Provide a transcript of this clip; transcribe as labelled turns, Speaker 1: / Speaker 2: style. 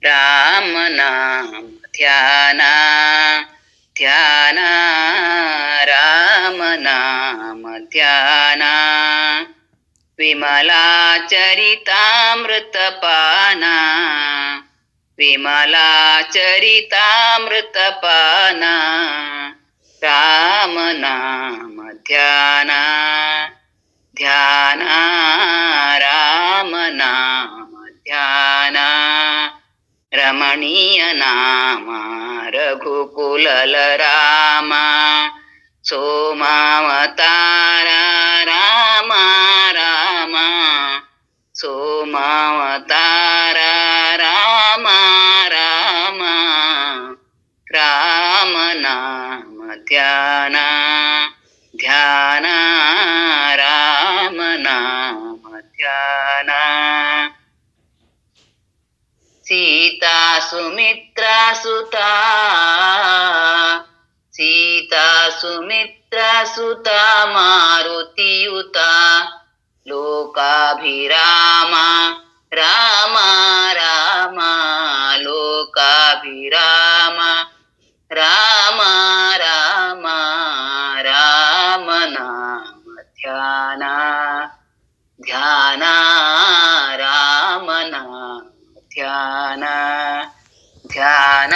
Speaker 1: राम नाम ध्यान ध्यान राम नाम ध्यान विमलाचरितामृतपाना विमलाचरितामृतपाना राम नाम ध्यान ध्यान राम नाम ध्यान रमणीय नाम रघुकुलल राम सोमावतार राम राम सोमावतार राम राम राम नाम ध्यान ध्यान राम नाम ध्यान सीता सुमित्रा सुता सीता सुमित्रा सुता मारुतियुता लोकाभिराम राम राम लोकाभिराम राम राम राम नाम ध्यान ध्यान राम नाम ध्यान ध्यान